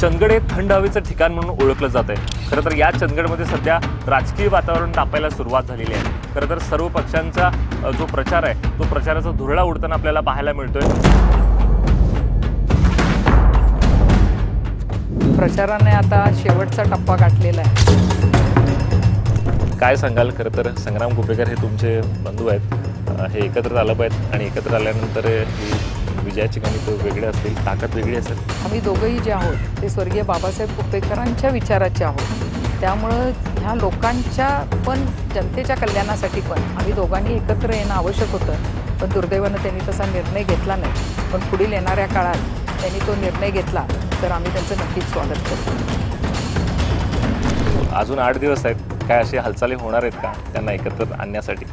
चंदगड हे थंड हवेचं ठिकाण म्हणून ओळखलं जातंय। खरं तर या चंदगडमध्ये सध्या राजकीय वातावरण तापायला सुरुवात झालेली आहे। खरं तर सर्व पक्षांचा जो प्रचार आहे तो प्रचाराचा धुरळा उडताना आपल्याला पाहायला मिळतोय। प्रचाराने आता शेवटचा टप्पा गाठलेला आहे। काय सांगाल? खरं तर संग्राम कुपेकर हे तुमचे बंधू आहेत, हे एकत्र आलं पाहिजेत आणि एकत्र आल्यानंतर विजयाची गाणी तो वेगळे असतील, ताकद वेगळी असेल। आम्ही दोघंही जे आहोत ते स्वर्गीय बाबासाहेब कुपेकरांच्या विचाराचे आहोत, त्यामुळं ह्या लोकांच्या पण जनतेच्या कल्याणासाठी पण आम्ही दोघांनी एकत्र येणं आवश्यक होतं। पण दुर्दैवानं त्यांनी तसा निर्णय घेतला नाही, पण पुढील येणाऱ्या काळात त्यांनी तो निर्णय घेतला तर आम्ही त्यांचं नक्कीच स्वागत करतो। अजून 8 दिवस आहेत, काय अशी हालचाली होणार आहेत का त्यांना एकत्र आणण्यासाठी?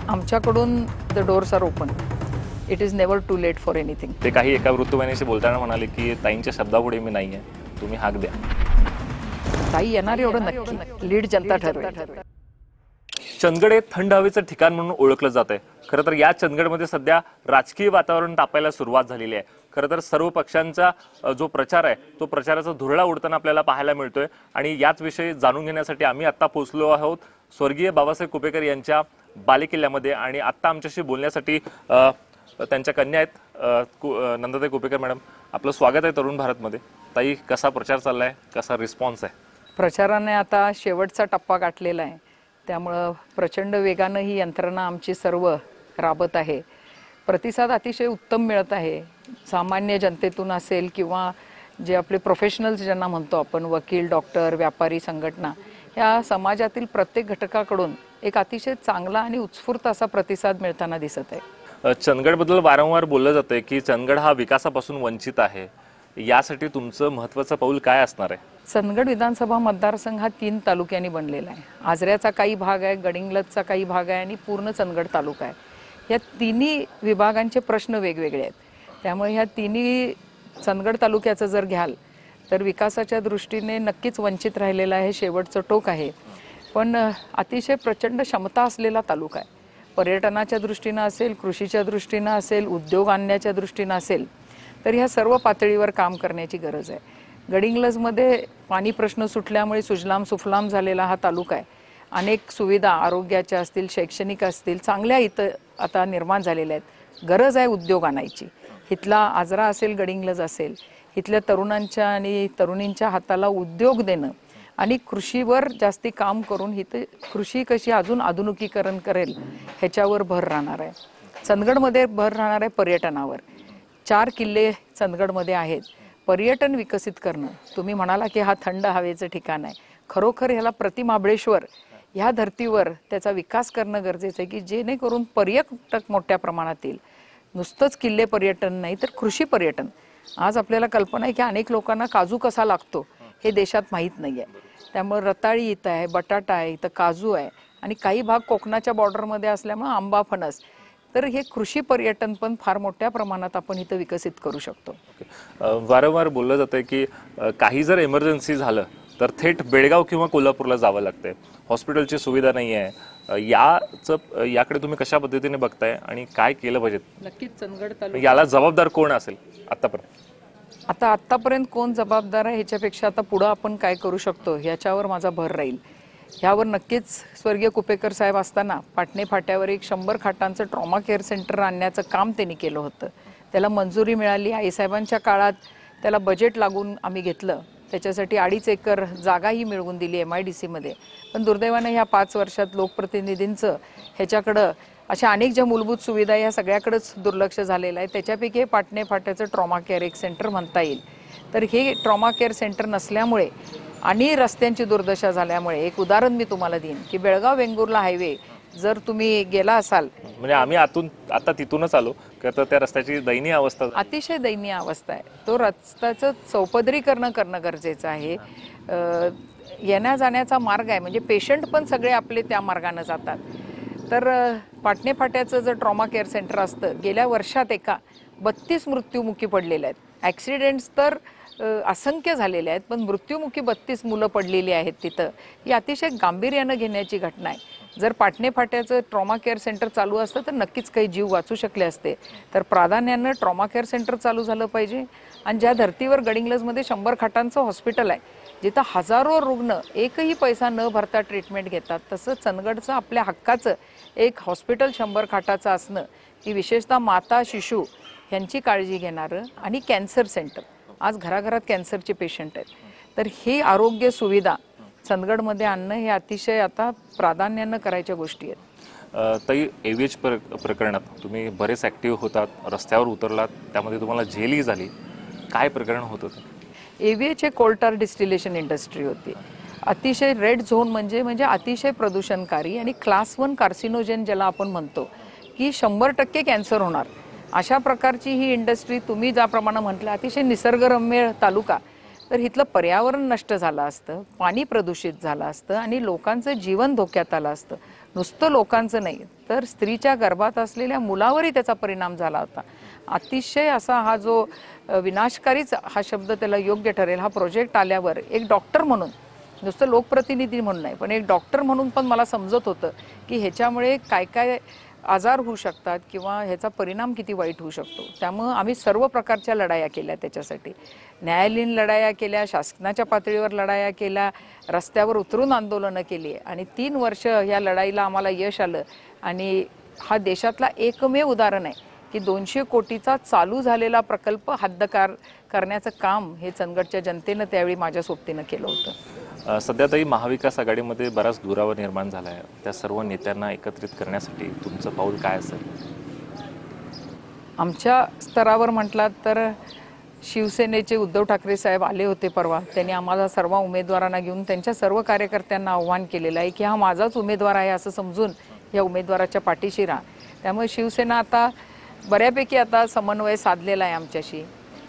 आमच्याकडून the doors are open, it is never too late for anything. ते काही एका वृत्तवाहिनीशी बोलताना म्हणाले की ताईंच्या शब्दापुढे मी नाही आहे, तुम्ही हाक द्या। ताई येणार एवढं नक्की, लीड जनता ठरवेल। चंदगड हे थंड हवेचं ठिकाण म्हणून ओळखलं जातंय। खरं तर या चंदगडमध्ये सध्या राजकीय वातावरण तापायला सुरुवात झालेली आहे। खरं तर सर्व पक्षांचा जो प्रचार आहे तो प्रचाराचा धुरळा उडताना आपल्याला पाहायला मिळतोय आणि याच विषयी जाणून घेण्यासाठी आम्ही आता पोहोचलो आहोत स्वर्गीय बाबासाहेब कुपेकर यांच्या बालेकिल्ल्यामध्ये आणि आता आमच्याशी बोलण्यासाठी त्यांच्या कन्या आहेत नंदाताई कुपेकर मॅडम। आपलं स्वागत आहे तरुण भारतमध्ये। ताई, कसा प्रचार चाललाय, कसा रिस्पॉन्स आहे? प्रचाराने आता शेवटचा टप्पा गाठलेला आहे, त्यामुळं प्रचंड वेगानं ही यंत्रणा आमची सर्व राबत आहे। प्रतिसाद अतिशय उत्तम मिळत आहे, सामान्य जनतेतून असेल किंवा जे आपले प्रोफेशनल्स ज्यांना म्हणतो आपण, वकील, डॉक्टर, व्यापारी संघटना, ह्या समाजातील प्रत्येक घटकाकडून एक अतिशय चांगला आणि उत्स्फूर्त असा प्रतिसाद मिळताना दिसत आहे। चंदगडबद्दल वारंवार बोललं जातंय की चंदगड हा विकासापासून वंचित आहे, यासाठी तुमचं महत्त्वाचं पाऊल काय असणार आहे? चंदगड विधानसभा मतदारसंघ हा 3 तालुक्यांनी बनलेला आहे। आजऱ्याचा काही भाग आहे, गडिंग्लजचा काही भाग आहे आणि पूर्ण चंदगड तालुका आहे। या तिन्ही विभागांचे प्रश्न वेगवेगळे आहेत, त्यामुळे ह्या तिन्ही चंदगड तालुक्याचं जर घ्याल तर विकासाच्या दृष्टीने नक्कीच वंचित राहिलेला आहे, शेवटचं टोक आहे। पण अतिशय प्रचंड क्षमता असलेला तालुका आहे। पर्यटनाच्या दृष्टीनं असेल, कृषीच्या दृष्टीनं असेल, उद्योग आणण्याच्या दृष्टीनं असेल, तर ह्या सर्व पातळीवर काम करण्याची गरज आहे। गडिंग्लजमध्ये पाणी प्रश्न सुटल्यामुळे सुजलाम सुफलाम झालेला हा तालुका आहे। अनेक सुविधा आरोग्याच्या असतील, शैक्षणिक असतील, चांगल्या इथं आता निर्माण झालेल्या आहेत। गरज आहे उद्योग आणायची। इथला आजरा असेल, गडिंग्लज असेल, इथल्या तरुणांच्या आणि तरुणींच्या हाताला उद्योग देणं आणि कृषीवर जास्ती काम करून इथं कृषी कशी अजून आधुनिकीकरण करेल ह्याच्यावर भर राहणार आहे। चंदगडमध्ये भर राहणार आहे पर्यटनावर। 4 किल्ले चंदगडमध्ये आहेत। पर्यटन विकसित करणं, तुम्ही म्हणाला की हा थंड हवेचं ठिकाण आहे, खरोखर ह्याला प्रतिमाबळेश्वर ह्या धर्तीवर त्याचा विकास करणं गरजेचं आहे की जेणेकरून पर्यटक मोठ्या प्रमाणात येईल। नुसतंच किल्ले पर्यटन नाही तर कृषी पर्यटन। आज आपल्याला कल्पना आहे की अनेक लोकांना काजू कसा लागतो हे देशात माहीत नाही आहे, त्यामुळे रताळी इथं आहे, बटाटा आहे, इथं काजू आहे आणि काही भाग कोकणाच्या बॉर्डरमध्ये असल्यामुळे आंबा, फणस, तर हे कृषी पर्यटन पण फार मोठ्या प्रमाणात आपण इथं विकसित करू शकतो। वारंवार बोललं जातंय की काही जर इमर्जन्सी झालं तर थेट बेळगाव किंवा कोल्हापूरला जावं लागतंय, हॉस्पिटलची सुविधा नाही आहे, याकडे तुम्ही कशा पद्धतीने बघताय आणि काय केलं पाहिजे? नक्कीच चंदगड तालुका याला जबाबदार कोण असेल आतापर्यंत? आतापर्यंत कोण जबाबदार आहे ह्याच्यापेक्षा आता पुढं आपण काय करू शकतो ह्याच्यावर माझा भर राहील। ह्यावर नक्कीच स्वर्गीय कुपेकर साहेब असताना पाटणे फाट्यावर एक 100 खाटांचं ट्रॉमा केअर सेंटर आणण्याचं काम त्यांनी केलं होतं। त्याला मंजुरी मिळाली, आईसाहेबांच्या काळात त्याला बजेट लागून आम्ही घेतलं, त्याच्यासाठी 2.5 एकर जागाही मिळवून दिली MIDC मध्ये। पण दुर्दैवाने ह्या 5 वर्षात लोकप्रतिनिधींचं ह्याच्याकडं अशा अनेक ज्या मूलभूत सुविधा या सगळ्याकडेच दुर्लक्ष झालेलं आहे। त्याच्यापैकी पाटणे फाट्याचं ट्रॉमा केअर एक सेंटर म्हणता येईल। तर हे ट्रॉमा केअर सेंटर नसल्यामुळे आणि रस्त्यांची दुर्दशा झाल्यामुळे एक उदाहरण मी तुम्हाला देईन की बेळगाव वेंगुर्ला हायवे जर तुम्ही गेला असाल, म्हणजे आम्ही आता तिथूनच आलो, तर त्या रस्त्याची दयनीय अवस्था, अतिशय दयनीय अवस्था आहे। तो रस्त्याचं चौपदरीकरण करणं गरजेचं आहे। येण्या जाण्याचा मार्ग आहे, म्हणजे पेशंट पण सगळे आपले त्या मार्गाने जातात। तर पाटणे फाट्याचं जर ट्रॉमा केअर सेंटर असतं, गेल्या वर्षात 32 मृत्यूमुखी पडलेले आहेत। ॲक्सिडेंट्स तर असंख्य झालेले आहेत, पण मृत्युमुखी 32 मुलं पडलेली आहेत तिथं। ही अतिशय गांभीर्यानं घेण्याची घटना आहे। जर पाटणे फाट्याचं ट्रॉमा केअर सेंटर चालू असतं तर नक्कीच काही जीव वाचू शकले असते. तर प्राधान्यानं ट्रॉमा केअर सेंटर चालू झालं पाहिजे. आणि ज्या धर्तीवर गडिंग्लजमध्ये 100 खाटांचं हॉस्पिटल आहे, जिथं हजारो रुग्ण एकही पैसा न भरता ट्रीटमेंट घेतात, तसं चंदगडचं आपल्या हक्काचं एक हॉस्पिटल 100 खाटाचं असणं, की विशेषतः माता शिशु यांची काळजी घेणारं, आणि कॅन्सर सेंटर, आज घराघरात कॅन्सरचे पेशंट आहेत. तर ही आरोग्य सुविधा चंदगडमध्ये आणणं हे अतिशय आता प्राधान्यानं करायच्या गोष्टी आहेत. ताई, AVH प्रकरणात तुम्ही बरेच ॲक्टिव्ह होतात, रस्त्यावर उतरलात, त्यामध्ये तुम्हाला जेलही झाली. काय प्रकरण होतं ते? AVH हे कोल्टार डिस्टिलेशन इंडस्ट्री होती. अतिशय रेड झोन म्हणजे अतिशय प्रदूषणकारी आणि क्लास 1 कार्सिनोजेन ज्याला आपण म्हणतो, की 100% कॅन्सर होणार अशा प्रकारची ही इंडस्ट्री. तुम्ही ज्याप्रमाणे म्हटलं, अतिशय निसर्गरम्य तालुका, तर इथलं पर्यावरण नष्ट झालं असतं, पाणी प्रदूषित झालं असतं आणि लोकांचं जीवन धोक्यात आलं असतं. नुसतं लोकांचं नाही, तर स्त्रीच्या गर्भात असलेल्या मुलावरही त्याचा परिणाम झाला होता. अतिशय असा हा जो विनाशकारीच हा शब्द त्याला योग्य ठरेल. हा प्रोजेक्ट आल्यावर एक डॉक्टर म्हणून, नुसतं लोकप्रतिनिधी म्हणून नाही, पण एक डॉक्टर म्हणून पण मला समजत होतं की ह्याच्यामुळे काय काय आजार होऊ शकतात किंवा ह्याचा परिणाम किती वाईट होऊ शकतो. त्यामुळं आम्ही सर्व प्रकारच्या लढाया केल्या त्याच्यासाठी. न्यायालयीन लढाया केल्या, शासनाच्या पातळीवर लढाया केल्या, रस्त्यावर उतरून आंदोलनं केली आणि 3 वर्ष या लढाईला आम्हाला यश आलं. आणि हा देशातला एकमेव उदाहरण आहे की 200 कोटीचा चालू झालेला प्रकल्प हद्दपार करण्याचं काम हे चंदगडच्या जनतेनं त्यावेळी माझ्या सोबतीनं केलं होतं. सध्या ताई, महाविकास आघाडीमध्ये बराच दुरावा निर्माण झाला आहे. त्या सर्व नेत्यांना एकत्रित करण्यासाठी तुमचं पाऊल काय असेल? आमच्या स्तरावर म्हटलात तर शिवसेनेचे उद्धव ठाकरे साहेब आले होते परवा. त्यांनी आम्हाला सर्व उमेदवारांना घेऊन त्यांच्या सर्व कार्यकर्त्यांना आव्हान केलेलं आहे की हा माझाच उमेदवार आहे असं समजून या उमेदवाराच्या पाठीशी राहा. त्यामुळे शिवसेना आता बऱ्यापैकी आता समन्वय साधलेला आहे आमच्याशी.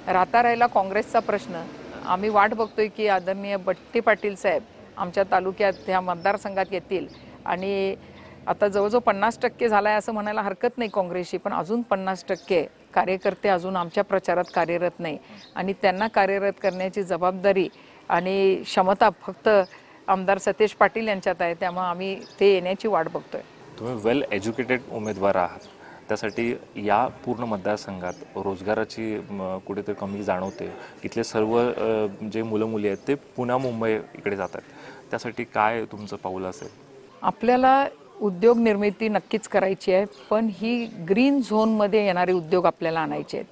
राहता राहिला काँग्रेसचा प्रश्न. आम्ही वाट बघतोय की आदरणीय बट्टी पाटील साहेब आमच्या तालुक्यात ह्या मतदारसंघात येतील. आणि आता जवळजवळ 50% झाला आहे असं म्हणायला हरकत नाही काँग्रेसशी, पण अजून 50% कार्यकर्ते अजून आमच्या प्रचारात कार्यरत नाही. आणि त्यांना कार्यरत करण्याची जबाबदारी आणि क्षमता फक्त आमदार सतेज पाटील यांच्यात आहे. त्यामुळे आम्ही ते येण्याची वाट बघतोय. तुम्ही वेल एज्युकेटेड उमेदवार आहात, त्यासाठी या पूर्ण मतदारसंघात रोजगाराची कुठेतरी कमी जाणवते. इथले सर्व जे मुलं मुली आहेत ते पुणे मुंबई इकडे जातात. त्यासाठी काय तुमचं पाऊल असेल? आपल्याला उद्योग निर्मिती नक्कीच करायची आहे, पण ही ग्रीन झोनमध्ये येणारे उद्योग आपल्याला आणायचे आहेत.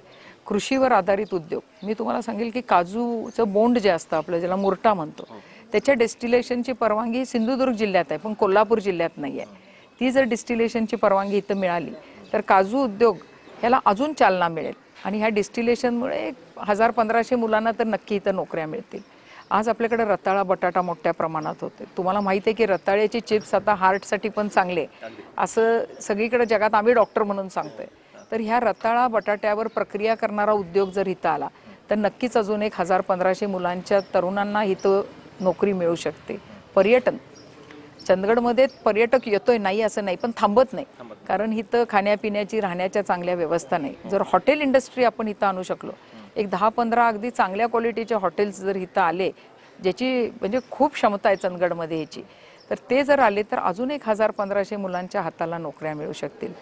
कृषीवर आधारित उद्योग. मी तुम्हाला सांगेल की काजूचं बोंड जे असतं आपलं, ज्याला मुरटा म्हणतो, त्याच्या डिस्टिलेशनची परवानगी सिंधुदुर्ग जिल्ह्यात आहे, पण कोल्हापूर जिल्ह्यात नाही आहे. ती जर डिस्टिलेशनची परवानगी इथं मिळाली तर काजू उद्योग ह्याला अजून चालना मिळेल. आणि ह्या डिस्टिलेशनमुळे 1000-1500 मुलांना तर नक्की इथं नोकऱ्या मिळतील. आज आपल्याकडे रताळा बटाटा मोठ्या प्रमाणात होते. तुम्हाला माहिती आहे की रताळ्याची चिप्स आता हार्टसाठी पण चांगले असं सगळीकडे जगात आम्ही डॉक्टर म्हणून सांगतोय. तर ह्या रताळा बटाट्यावर प्रक्रिया करणारा उद्योग जर इथं आला तर नक्कीच अजून 1000-1500 मुलांच्या तरुणांना इथं नोकरी मिळू शकते. पर्यटन, चंदगडमध्ये पर्यटक येतोय नाही असं नाही, पण थांबत नाही, कारण इथं खाण्यापिण्याची राहण्याच्या चांगल्या व्यवस्था नाही. जर हॉटेल इंडस्ट्री आपण इथं आणू शकलो, एक 10-15 अगदी चांगल्या क्वालिटीचे हॉटेल्स जर इथं आले, ज्याची म्हणजे खूप क्षमता आहे चंदगडमध्ये ह्याची, तर ते जर आले तर अजून 1000-1500 मुलांच्या हाताला नोकऱ्या मिळू शकतील.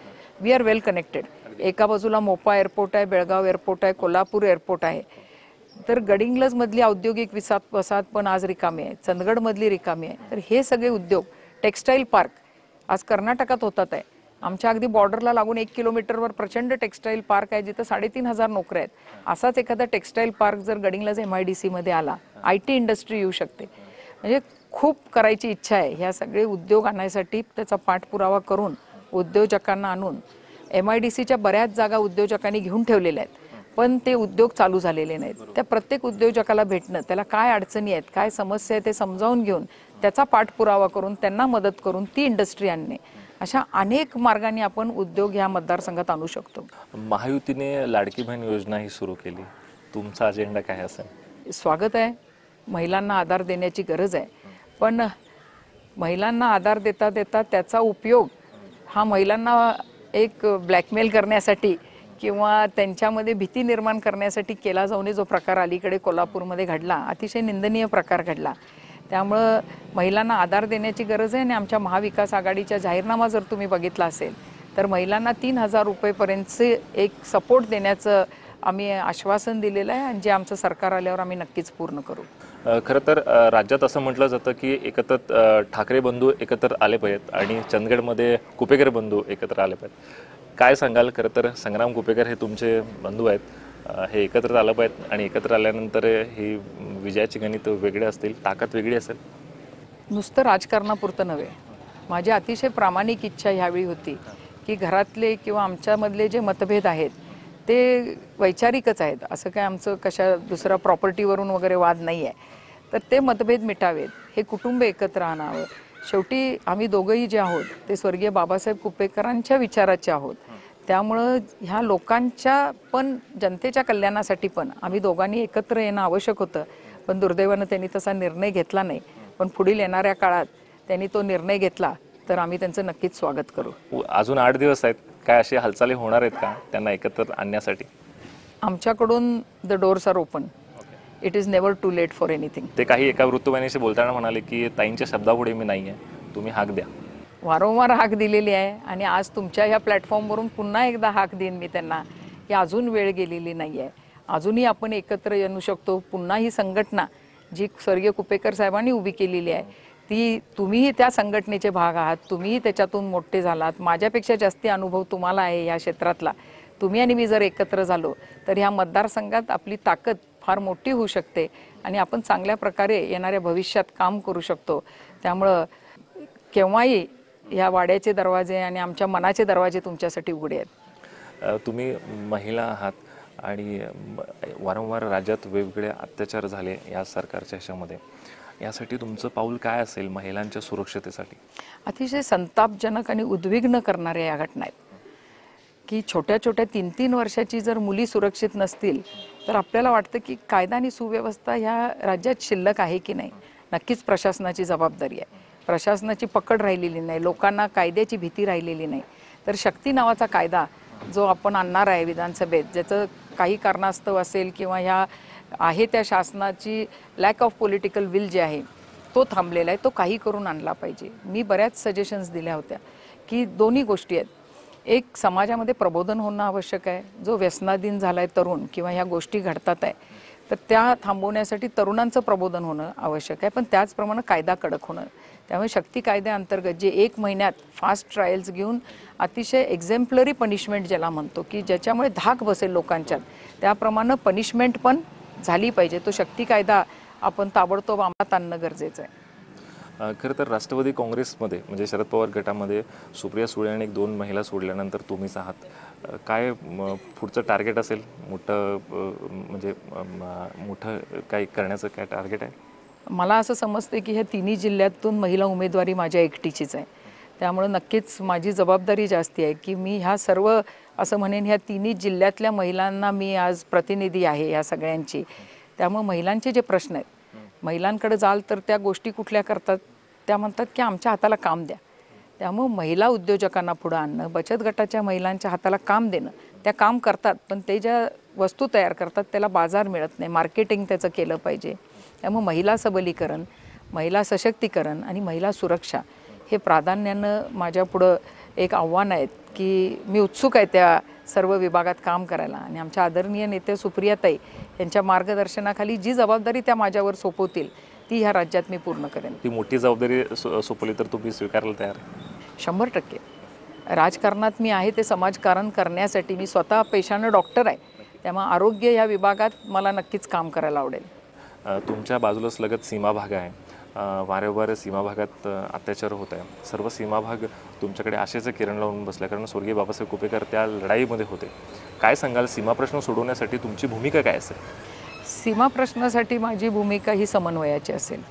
We are well connected. एका बाजूला मोपा एअरपोर्ट आहे, बेळगाव एअरपोर्ट आहे, कोल्हापूर एअरपोर्ट आहे. तर गडिंग्लजमधली औद्योगिक वसाहत पण आज रिकामी आहे, चंदगडमधली रिकामी आहे. तर हे सगळे उद्योग, टेक्स्टाईल पार्क आज कर्नाटकात होतात आहे. आमच्या अगदी बॉर्डरला लागून 1 किलोमीटरवर प्रचंड टेक्स्टाईल पार्क आहे, जिथं 3500 नोकऱ्या आहेत. असाच एखादा टेक्स्टाईल पार्क जर गडिंग्लज MIDC मध्ये आला, IT इंडस्ट्री येऊ शकते. म्हणजे खूप करायची इच्छा आहे. ह्या सगळे उद्योग आणण्यासाठी त्याचा पाठपुरावा करून उद्योजकांना आणून MIDCच्या बऱ्याच जागा उद्योजकांनी घेऊन ठेवलेल्या आहेत, पण ते उद्योग चालू झालेले नाहीत. त्या प्रत्येक उद्योजकाला भेटणं, त्याला काय अडचणी आहेत, काय समस्या आहे ते समजावून घेऊन त्याचा पाठपुरावा करून त्यांना मदत करून ती इंडस्ट्री आणणे, अशा अनेक मार्गांनी आपण उद्योग ह्या मतदारसंघात आणू शकतो. महायुतीने लाडकी बहीण योजना ही सुरू केली, तुमचा अजेंडा काय असेल? स्वागत आहे. महिलांना आधार देण्याची गरज आहे, पण महिलांना आधार देता देता त्याचा उपयोग हा महिलांना एक ब्लॅकमेल करण्यासाठी किंवा त्यांच्यामध्ये भीती निर्माण करण्यासाठी केला जाऊन जो प्रकार अलीकडे कोल्हापूरमध्ये घडला, अतिशय निंदनीय प्रकार घडला. त्यामुळं महिलांना आधार देण्याची गरज आहे आणि आमच्या महाविकास आघाडीचा जाहीरनामा जर तुम्ही बघितला असेल तर महिलांना 3,000 रुपयेपर्यंतचे एक सपोर्ट देण्याचं आम्ही आश्वासन दिलेलं आहे आणि जे आमचं सरकार आल्यावर आम्ही नक्कीच पूर्ण करू. खरं तर राज्यात असं म्हटलं जातं की एकत्र ठाकरे बंधू एकत्र आले पाहिजेत आणि चंदगडमध्ये कुपेकर बंधू एकत्र आले पाहिजेत. काय सांगाल? खरं तर संग्राम कुपेकर हे तुमचे बंधू आहेत, हे एकत्र आलं पाहिजेत आणि एकत्र आल्यानंतर ही विजयाची गणित वेगळे असतील, ताकद वेगळी असेल. नुसतं राजकारणापुरतं नव्हे, माझी अतिशय प्रामाणिक इच्छा ह्यावेळी होती की घरातले किंवा आमच्यामधले जे मतभेद आहेत ते वैचारिकच आहेत, असं काय आमचं कशा दुसऱ्या प्रॉपर्टीवरून वगैरे वाद नाही आहे, तर ते मतभेद मिटावेत, हे कुटुंब एकत्र आणावं. शेवटी आम्ही दोघंही जे आहोत ते स्वर्गीय बाबासाहेब कुपेकरांच्या विचाराचे आहोत. त्यामुळं ह्या लोकांच्या पण जनतेच्या कल्याणासाठी पण आम्ही दोघांनी एकत्र येणं आवश्यक होतं. पण दुर्दैवानं त्यांनी तसा निर्णय घेतला नाही. पण पुढील येणाऱ्या काळात त्यांनी तो निर्णय घेतला तर आम्ही त्यांचं नक्कीच स्वागत करू. अजून 8 दिवस आहेत, काय अशी हालचाली होणार आहेत का त्यांना एकत्र आणण्यासाठी? आमच्याकडून the doors are open. It is never too late for anything. ते काही एका वृत्तवाहिनीशी बोलताना म्हणाले की ताईंच्या शब्दापुढे मी नाही आहे, तुम्ही हाक द्या. वारंवार हाक दिलेली आहे आणि आज तुमच्या ह्या प्लॅटफॉर्मवरून पुन्हा एकदा हाक देईन मी त्यांना की अजून वेळ गेलेली नाही आहे, अजूनही आपण एकत्र येऊ शकतो. पुन्हा ही संघटना जी स्वर्गीय कुपेकर साहेबांनी उभी केलेली आहे ती तुम्हीही त्या संघटनेचे भाग आहात, तुम्हीही त्याच्यातून मोठे झालात. माझ्यापेक्षा जास्ती अनुभव तुम्हाला आहे या क्षेत्रातला. तुम्ही आणि मी जर एकत्र झालो तर ह्या मतदारसंघात आपली ताकद फार मोठी होऊ शकते आणि आपण चांगल्या प्रकारे येणाऱ्या भविष्यात काम करू शकतो. त्यामुळं केव्हाही ह्या वाड्याचे दरवाजे आणि आमच्या मनाचे दरवाजे तुमच्यासाठी उघडे आहेत. तुम्ही महिला आहात आणि वारंवार राज्यात वेगवेगळे अत्याचार झाले या सरकारच्या ह्याच्यामध्ये, यासाठी तुमचं पाऊल काय असेल महिलांच्या सुरक्षतेसाठी? अतिशय संतापजनक आणि उद्विग्न करणाऱ्या या घटना आहेत की छोट्या छोट्या 3-3 वर्षाची जर मुली सुरक्षित नसतील तर आपल्याला वाटतं की कायदा आणि सुव्यवस्था ह्या राज्यात शिल्लक आहे की नाही. नक्कीच प्रशासनाची जबाबदारी आहे. प्रशासनाची पकड राहिलेली नाही, लोकांना कायद्याची भीती राहिलेली नाही. तर शक्ती नावाचा कायदा जो आपण आणणार आहे विधानसभेत, ज्याचं काही कारणास्तव असेल किंवा ह्या आहे त्या शासनाची लॅक ऑफ पॉलिटिकल विल जे आहे तो थांबलेला आहे, तो काही करून आणला पाहिजे. मी बऱ्याच सजेशन्स दिल्या होत्या की दोन्ही गोष्टी आहेत. एक, समाजामध्ये प्रबोधन होणं आवश्यक आहे. जो व्यसनाधीन झाला आहे तरुण किंवा ह्या गोष्टी घडतात आहे तर त्या थांबवण्यासाठी तरुणांचं प्रबोधन होणं आवश्यक आहे. पण त्याचप्रमाणे कायदा कडक होणं. त्यामुळे शक्ती कायद्याअंतर्गत जे 1 महिन्यात फास्ट ट्रायल्स घेऊन अतिशय एक्झेम्पलरी पनिशमेंट ज्याला म्हणतो की ज्याच्यामुळे धाक बसेल लोकांच्यात, त्याप्रमाणे पनिशमेंट पण झाली पाहिजे. तो शक्ती कायदा आपण ताबडतोब अंमलात आणणं गरजेचं आहे. खरं तर राष्ट्रवादी काँग्रेसमध्ये म्हणजे शरद पवार गटामध्ये सुप्रिया सुळे आणि 2 महिला सोडल्यानंतर तुम्हीच आहात. काय पुढचं टार्गेट असेल? म्हणजे मोठं काही करण्याचं काय टार्गेट आहे? मला असं समजते की ह्या तिन्ही जिल्ह्यातून महिला उमेदवारी माझ्या एकटीचीच आहे. त्यामुळे नक्कीच माझी जबाबदारी जास्ती आहे की मी ह्या सर्व असं म्हणेन ह्या तिन्ही जिल्ह्यातल्या महिलांना मी आज प्रतिनिधी आहे ह्या सगळ्यांची. त्यामुळे महिलांचे जे प्रश्न आहेत, महिलांकडे जाल तर त्या गोष्टी कुठल्या करतात, त्या म्हणतात की आमच्या हाताला काम द्या. त्यामुळे महिला उद्योजकांना पुढं आणणं, बचत गटाच्या महिलांच्या हाताला काम देणं. त्या काम करतात पण ते ज्या वस्तू तयार करतात त्याला बाजार मिळत नाही, मार्केटिंग त्याचं केलं पाहिजे. त्यामुळे महिला सबलीकरण, महिला सशक्तीकरण आणि महिला सुरक्षा हे प्राधान्यानं माझ्यापुढं एक आव्हान आहेत की मी उत्सुक आहे त्या सर्व विभागात काम करायला. आणि आमच्या आदरणीय नेते सुप्रियाताई यांच्या मार्गदर्शनाखाली जी जबाबदारी त्या माझ्यावर सोपवतील ती ह्या राज्यात मी पूर्ण करेन. ती मोठी जबाबदारी सोपवली तर तुम्ही स्वीकारायला तयार? 100%. राजकारणात मी आहे ते समाजकारण करण्यासाठी. मी स्वतः पेशानं डॉक्टर आहे, त्यामुळे आरोग्य या विभागात मला नक्कीच काम करायला आवडेल. तुमच्या बाजूलाच लगत सीमा भाग आहे. वारंवार सीमा भागात अत्याचार होत आहे. सर्व सीमा भाग तुमच्याकडे आशेचं किरण लावून बसल्या, कारण स्वर्गीय बाबासाहेब कुपेकर त्या लढाईमध्ये होते. काय सांगाल, सीमा प्रश्न सोडवण्यासाठी तुमची भूमिका काय असेल? सीमा प्रश्नासाठी माझी भूमिका ही समन्वयाची असेल.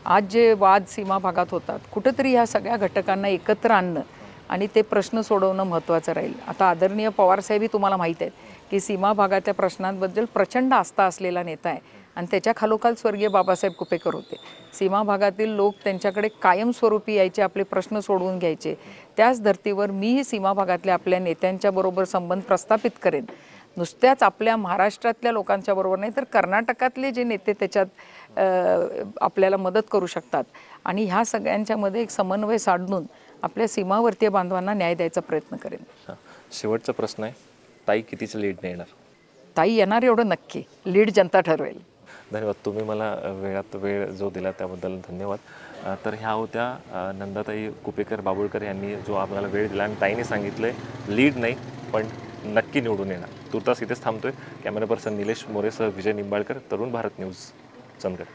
आज जे वाद सीमा भागात होतात, कुठंतरी ह्या सगळ्या घटकांना एकत्र आणणं आणि ते प्रश्न सोडवणं महत्त्वाचं राहील. आता आदरणीय पवारसाहेबही तुम्हाला माहीत आहेत की सीमा भागाच्या प्रश्नांबद्दल प्रचंड आस्था असलेला नेता आहे आणि त्याच्या खालोखाल स्वर्गीय बाबासाहेब कुपेकर होते. सीमा भागातील लोक त्यांच्याकडे कायमस्वरूपी यायचे, आपले प्रश्न सोडवून घ्यायचे. त्याच धर्तीवर मीही सीमा भागातल्या आपल्या नेत्यांच्या बरोबर संबंध प्रस्थापित करेन. नुसत्याच आपल्या महाराष्ट्रातल्या लोकांच्या बरोबर नाही तर कर्नाटकातले जे नेते त्याच्यात आपल्याला मदत करू शकतात आणि ह्या सगळ्यांच्यामध्ये एक समन्वय साधून आपल्या सीमावर्तीय बांधवांना न्याय द्यायचा प्रयत्न करेन. शेवटचा प्रश्न आहे, ताई कितीचं लीड येणार? ताई येणार एवढं नक्की, लीड जनता ठरवेल. धन्यवाद. तुम्ही मला वेळात वेळ जो दिला त्याबद्दल धन्यवाद. तर ह्या होत्या नंदाताई कुपेकर बाबुळकर यांनी जो आम्हाला वेळ दिला आणि ताईने सांगितलं लीड नाही पण नक्की निवडून येणार. तुर्तास इथेच थांबतोय. कॅमेरा पर्सन निलेश मोरेसह विजय निंबाळकर, तरुण भारत न्यूज, चंदगड.